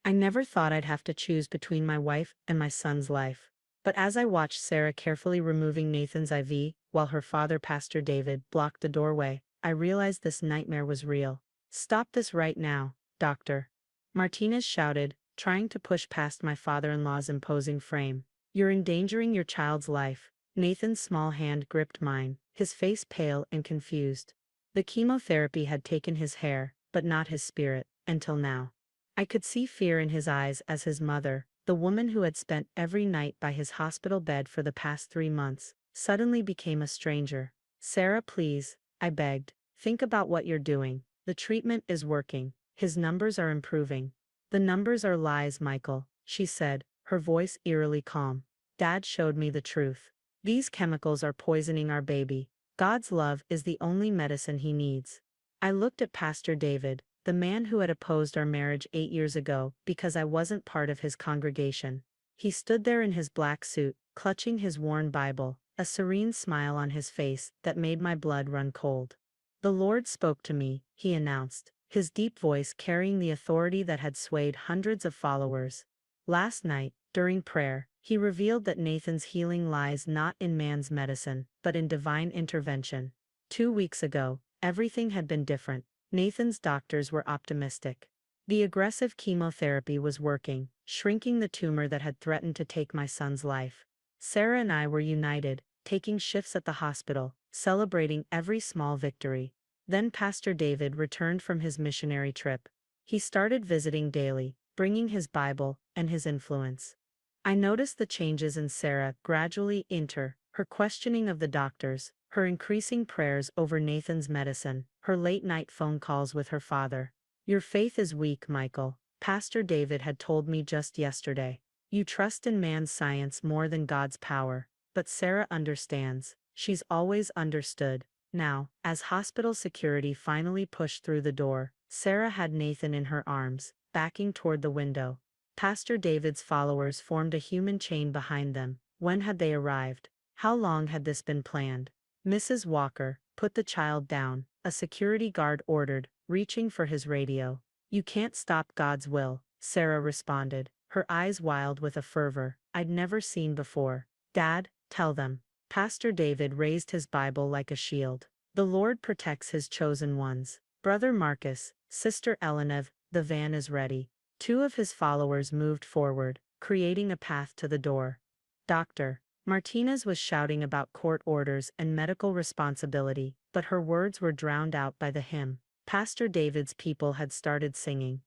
I never thought I'd have to choose between my wife and my son's life. But as I watched Sarah carefully removing Nathan's IV, while her father, Pastor David, blocked the doorway, I realized this nightmare was real. "Stop this right now, doctor," Martinez shouted, trying to push past my father-in-law's imposing frame. "You're endangering your child's life." Nathan's small hand gripped mine, his face pale and confused. The chemotherapy had taken his hair, but not his spirit, until now. I could see fear in his eyes as his mother, the woman who had spent every night by his hospital bed for the past 3 months, suddenly became a stranger. "Sarah, please," I begged. "Think about what you're doing. The treatment is working. His numbers are improving." "The numbers are lies, Michael," she said, her voice eerily calm. "Dad showed me the truth. These chemicals are poisoning our baby. God's love is the only medicine he needs." I looked at Pastor David, the man who had opposed our marriage 8 years ago because I wasn't part of his congregation. He stood there in his black suit, clutching his worn Bible, a serene smile on his face that made my blood run cold. "The Lord spoke to me," he announced, his deep voice carrying the authority that had swayed hundreds of followers. "Last night, during prayer, he revealed that Nathan's healing lies not in man's medicine, but in divine intervention. 2 weeks ago, everything had been different. Nathan's doctors were optimistic. The aggressive chemotherapy was working, shrinking the tumor that had threatened to take my son's life. Sarah and I were united, taking shifts at the hospital, celebrating every small victory. Then Pastor David returned from his missionary trip. He started visiting daily, bringing his Bible and his influence. I noticed the changes in Sarah gradually enter, her questioning of the doctors, her increasing prayers over Nathan's medicine, her late-night phone calls with her father. "Your faith is weak, Michael," Pastor David had told me just yesterday. "You trust in man's science more than God's power." But Sarah understands. She's always understood. Now, as hospital security finally pushed through the door, Sarah had Nathan in her arms, backing toward the window. Pastor David's followers formed a human chain behind them. When had they arrived? How long had this been planned? "Mrs. Walker, put the child down," a security guard ordered, reaching for his radio. "You can't stop God's will," Sarah responded, her eyes wild with a fervor I'd never seen before. "Dad, tell them." Pastor David raised his Bible like a shield. "The Lord protects his chosen ones. Brother Marcus, Sister Elenev, the van is ready." Two of his followers moved forward, creating a path to the door. "Doctor," Martinez was shouting about court orders and medical responsibility, but her words were drowned out by the hymn. Pastor David's people had started singing.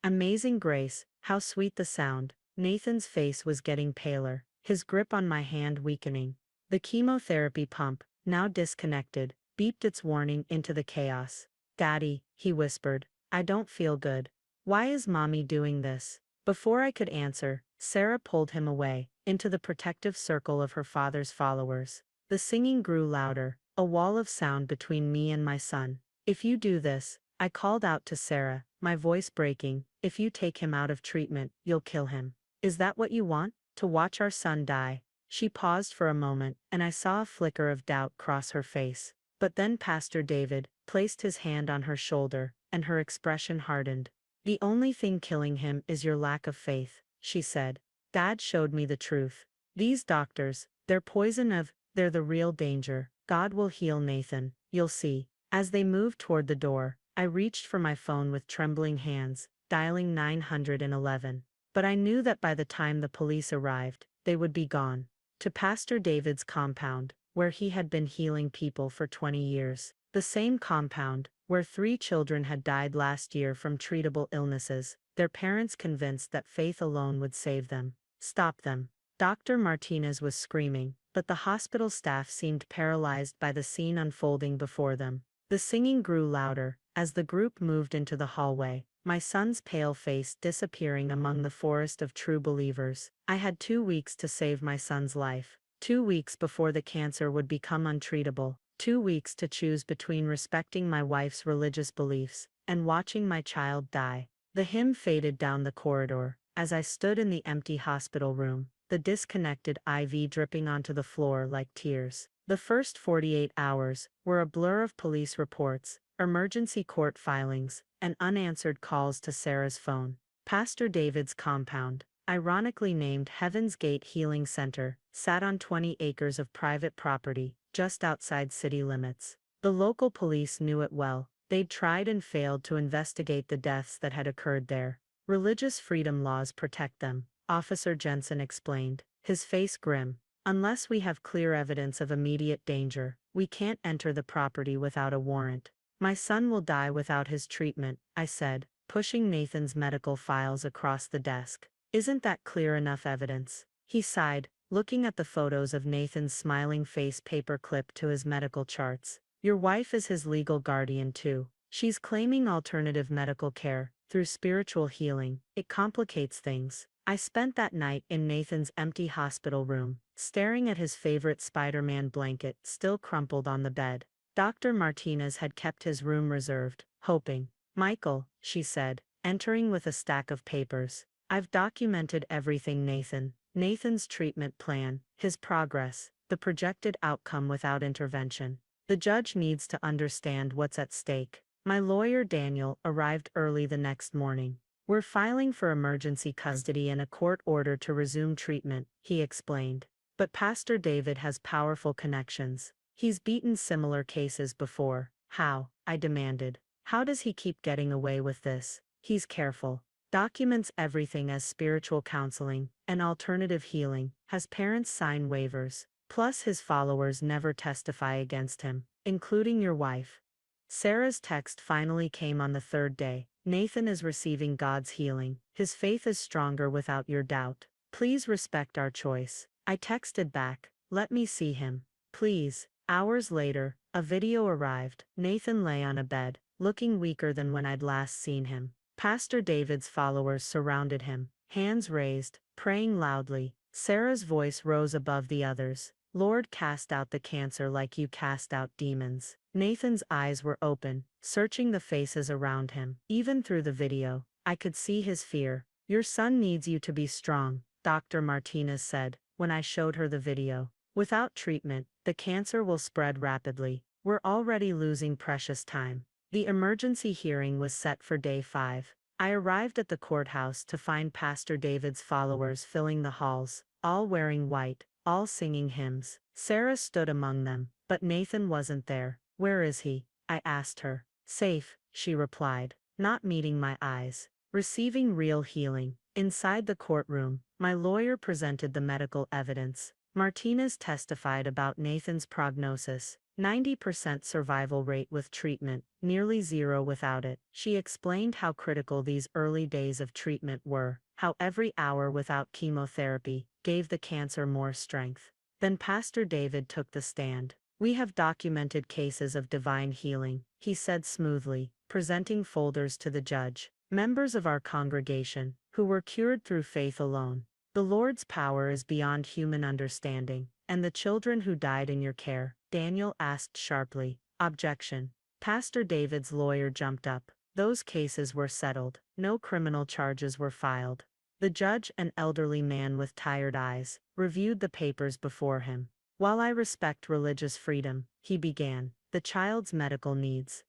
"Amazing Grace, how sweet the sound." Nathan's face was getting paler, his grip on my hand weakening. The chemotherapy pump, now disconnected, beeped its warning into the chaos. "Daddy," he whispered, "I don't feel good. Why is Mommy doing this?" Before I could answer, Sarah pulled him away, into the protective circle of her father's followers. The singing grew louder, a wall of sound between me and my son. "If you do this," I called out to Sarah, my voice breaking, "if you take him out of treatment, you'll kill him. Is that what you want? To watch our son die?" She paused for a moment, and I saw a flicker of doubt cross her face. But then Pastor David placed his hand on her shoulder, and her expression hardened. "The only thing killing him is your lack of faith," she said. "Dad showed me the truth. These doctors, they're the real danger. God will heal Nathan, you'll see." As they moved toward the door, I reached for my phone with trembling hands, dialing 911. But I knew that by the time the police arrived, they would be gone. To Pastor David's compound, where he had been healing people for 20 years. The same compound, where 3 children had died last year from treatable illnesses, their parents convinced that faith alone would save them. "Stop them." Dr. Martinez was screaming, but the hospital staff seemed paralyzed by the scene unfolding before them. The singing grew louder, as the group moved into the hallway, my son's pale face disappearing among the forest of true believers. I had 2 weeks to save my son's life. 2 weeks before the cancer would become untreatable. 2 weeks to choose between respecting my wife's religious beliefs and watching my child die. The hymn faded down the corridor. As I stood in the empty hospital room, the disconnected IV dripping onto the floor like tears. The first 48 hours were a blur of police reports, emergency court filings, and unanswered calls to Sarah's phone. Pastor David's compound, ironically named Heaven's Gate Healing Center, sat on 20 acres of private property, just outside city limits. The local police knew it well. They'd tried and failed to investigate the deaths that had occurred there. Religious freedom laws protect them, Officer Jensen explained, his face grim. Unless we have clear evidence of immediate danger, we can't enter the property without a warrant. My son will die without his treatment, I said, pushing Nathan's medical files across the desk. Isn't that clear enough evidence? He sighed, looking at the photos of Nathan's smiling face paper-clipped to his medical charts. Your wife is his legal guardian too. She's claiming alternative medical care, through spiritual healing. It complicates things. I spent that night in Nathan's empty hospital room, staring at his favorite Spider-Man blanket still crumpled on the bed. Dr. Martinez had kept his room reserved, hoping. Michael, she said, entering with a stack of papers. I've documented everything, Nathan. Nathan's treatment plan, his progress, the projected outcome without intervention. The judge needs to understand what's at stake. My lawyer Daniel arrived early the next morning. We're filing for emergency custody and a court order to resume treatment, he explained. But Pastor David has powerful connections. He's beaten similar cases before. How? I demanded. How does he keep getting away with this? He's careful. Documents everything as spiritual counseling and alternative healing, has parents sign waivers. Plus his followers never testify against him, including your wife. Sarah's text finally came on the third day. Nathan is receiving God's healing. His faith is stronger without your doubt. Please respect our choice. I texted back, let me see him. Please. Hours later, a video arrived. Nathan lay on a bed, looking weaker than when I'd last seen him. Pastor David's followers surrounded him, hands raised, praying loudly. Sarah's voice rose above the others. Lord, cast out the cancer like you cast out demons. Nathan's eyes were open, searching the faces around him. Even through the video, I could see his fear. Your son needs you to be strong, Dr. Martinez said, when I showed her the video. Without treatment, the cancer will spread rapidly. We're already losing precious time. The emergency hearing was set for day 5. I arrived at the courthouse to find Pastor David's followers filling the halls, all wearing white, all singing hymns. Sarah stood among them, but Nathan wasn't there. Where is he? I asked her. Safe, she replied, not meeting my eyes. Receiving real healing. Inside the courtroom, my lawyer presented the medical evidence. Martinez testified about Nathan's prognosis. 90% survival rate with treatment, nearly zero without it. She explained how critical these early days of treatment were, how every hour without chemotherapy gave the cancer more strength. Then Pastor David took the stand. We have documented cases of divine healing, he said smoothly, presenting folders to the judge. Members of our congregation, who were cured through faith alone. The Lord's power is beyond human understanding. And the children who died in your care? Daniel asked sharply. Objection. Pastor David's lawyer jumped up. Those cases were settled. No criminal charges were filed. The judge, an elderly man with tired eyes, reviewed the papers before him. While I respect religious freedom, he began, the child's medical needs.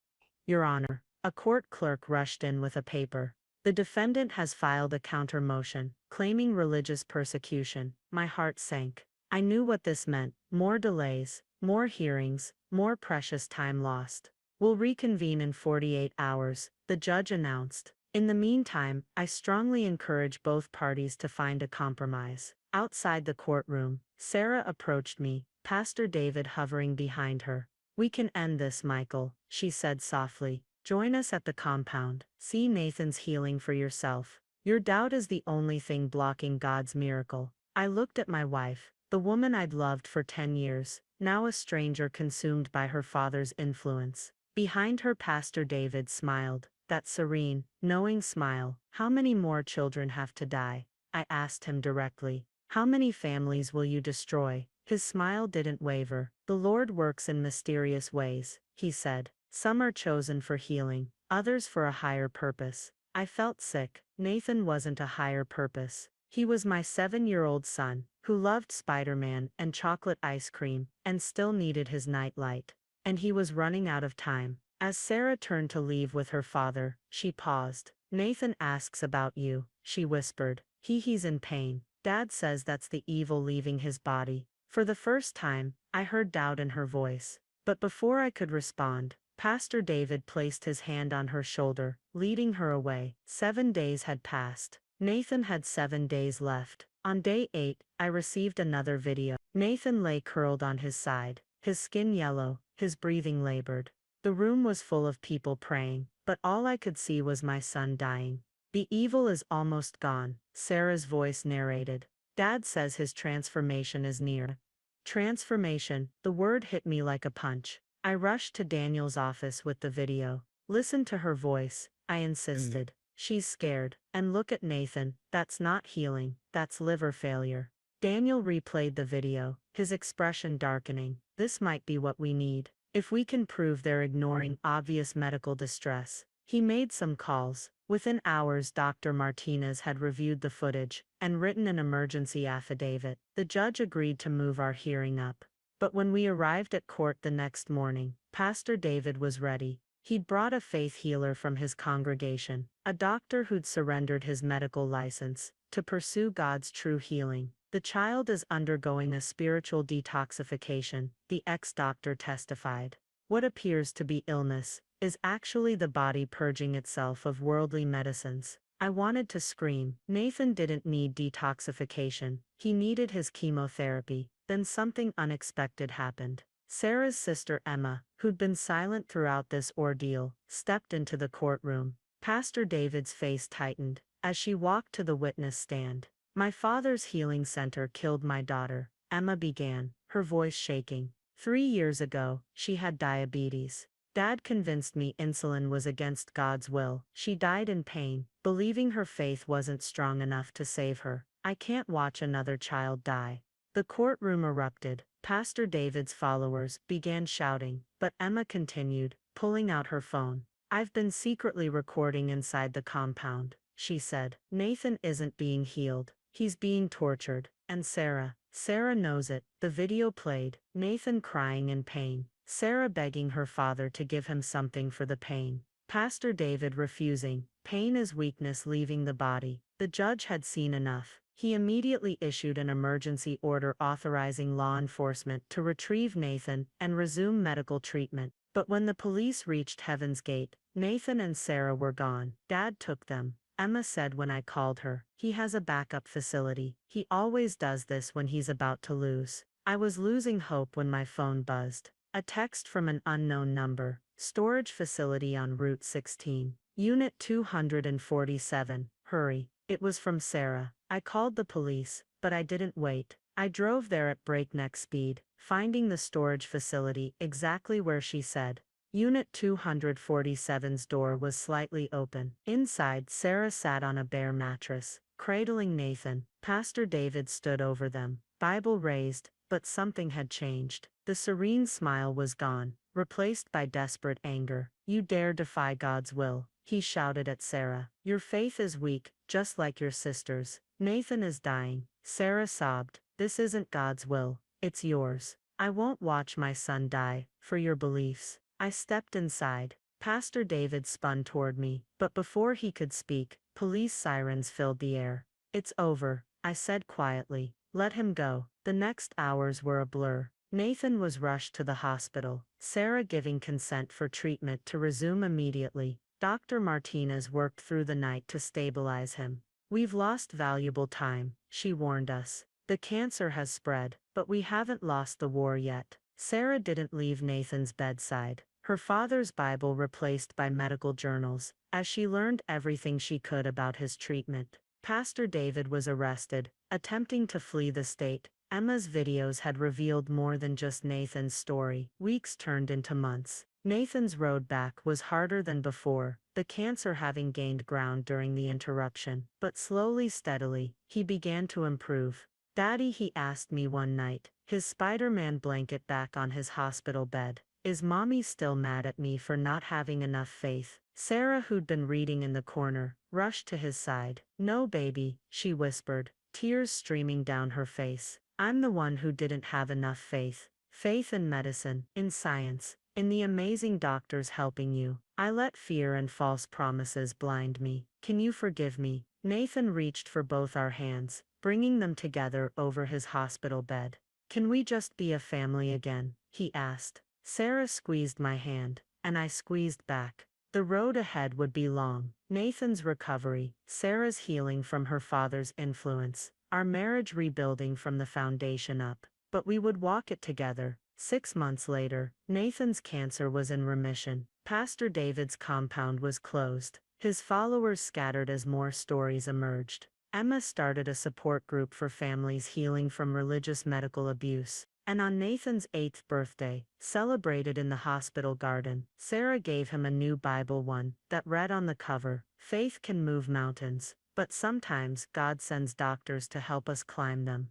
Your Honor, a court clerk rushed in with a paper. The defendant has filed a counter motion, claiming religious persecution. My heart sank. I knew what this meant. More delays, more hearings, more precious time lost. We'll reconvene in 48 hours, the judge announced. In the meantime, I strongly encourage both parties to find a compromise. Outside the courtroom, Sarah approached me, Pastor David hovering behind her. We can end this, Michael, she said softly. Join us at the compound. See Nathan's healing for yourself. Your doubt is the only thing blocking God's miracle. I looked at my wife, the woman I'd loved for 10 years, now a stranger consumed by her father's influence. Behind her, Pastor David smiled, that serene, knowing smile. How many more children have to die? I asked him directly. How many families will you destroy? His smile didn't waver. The Lord works in mysterious ways, he said. Some are chosen for healing, others for a higher purpose. I felt sick. Nathan wasn't a higher purpose. He was my 7-year-old son, who loved Spider-Man and chocolate ice cream, and still needed his nightlight. And he was running out of time. As Sarah turned to leave with her father, she paused. Nathan asks about you, she whispered. He's in pain. Dad says that's the evil leaving his body. For the first time, I heard doubt in her voice. But before I could respond, Pastor David placed his hand on her shoulder, leading her away. 7 days had passed. Nathan had 7 days left. On day 8, I received another video. Nathan lay curled on his side, his skin yellow, his breathing labored. The room was full of people praying, but all I could see was my son dying. The evil is almost gone, Sarah's voice narrated. Dad says his transformation is near. Transformation, the word hit me like a punch. I rushed to Daniel's office with the video. Listen to her voice, I insisted. She's scared. And look at Nathan, that's not healing, that's liver failure. Daniel replayed the video, his expression darkening. This might be what we need. If we can prove they're ignoring obvious medical distress. He made some calls. Within hours, Dr. Martinez had reviewed the footage and written an emergency affidavit. The judge agreed to move our hearing up. But when we arrived at court the next morning, Pastor David was ready. He'd brought a faith healer from his congregation, a doctor who'd surrendered his medical license to pursue God's true healing. The child is undergoing a spiritual detoxification, the ex-doctor testified. What appears to be illness is actually the body purging itself of worldly medicines. I wanted to scream. Nathan didn't need detoxification, he needed his chemotherapy. Then something unexpected happened. Sarah's sister Emma, who'd been silent throughout this ordeal, stepped into the courtroom. Pastor David's face tightened as she walked to the witness stand. My father's healing center killed my daughter, Emma began, her voice shaking. 3 years ago, she had diabetes. Dad convinced me insulin was against God's will. She died in pain, believing her faith wasn't strong enough to save her. I can't watch another child die. The courtroom erupted. Pastor David's followers began shouting, but Emma continued, pulling out her phone. I've been secretly recording inside the compound, she said. Nathan isn't being healed, he's being tortured. And Sarah knows it. The video played, Nathan crying in pain, Sarah begging her father to give him something for the pain. Pastor David refusing. Pain is weakness leaving the body. The judge had seen enough. He immediately issued an emergency order authorizing law enforcement to retrieve Nathan and resume medical treatment. But when the police reached Heaven's Gate, Nathan and Sarah were gone. Dad took them. Emma said when I called her. He has a backup facility. He always does this when he's about to lose. I was losing hope when my phone buzzed. A text from an unknown number. Storage facility on Route 16. Unit 247. Hurry. It was from Sarah. I called the police, but I didn't wait. I drove there at breakneck speed, finding the storage facility exactly where she said. Unit 247's door was slightly open. Inside, Sarah sat on a bare mattress, cradling Nathan. Pastor David stood over them, Bible raised, but something had changed. The serene smile was gone, replaced by desperate anger. You dare defy God's will, he shouted at Sarah. Your faith is weak, just like your sister's. Nathan is dying. Sarah sobbed. This isn't God's will, it's yours. I won't watch my son die, for your beliefs. I stepped inside. Pastor David spun toward me, but before he could speak, police sirens filled the air. It's over, I said quietly. Let him go. The next hours were a blur. Nathan was rushed to the hospital, Sarah giving consent for treatment to resume immediately. Dr. Martinez worked through the night to stabilize him. We've lost valuable time, she warned us. The cancer has spread, but we haven't lost the war yet. Sarah didn't leave Nathan's bedside, her father's Bible replaced by medical journals, as she learned everything she could about his treatment. Pastor David was arrested, attempting to flee the state. Emma's videos had revealed more than just Nathan's story. Weeks turned into months. Nathan's road back was harder than before, the cancer having gained ground during the interruption. But slowly, steadily, he began to improve. Daddy, he asked me one night, his Spider-Man blanket back on his hospital bed, is Mommy still mad at me for not having enough faith? Sarah, who'd been reading in the corner, rushed to his side. No, baby, she whispered, tears streaming down her face. I'm the one who didn't have enough faith. Faith in medicine, in science, In the amazing doctors helping you, I let fear and false promises blind me. Can you forgive me? Nathan reached for both our hands, bringing them together over his hospital bed. Can we just be a family again? He asked. Sarah squeezed my hand, and I squeezed back. The road ahead would be long. Nathan's recovery, Sarah's healing from her father's influence, our marriage rebuilding from the foundation up. But we would walk it together. 6 months later, Nathan's cancer was in remission. Pastor David's compound was closed. His followers scattered as more stories emerged. Emma started a support group for families healing from religious medical abuse. And on Nathan's 8th birthday, celebrated in the hospital garden, Sarah gave him a new Bible, one that read on the cover, "Faith can move mountains, but sometimes God sends doctors to help us climb them."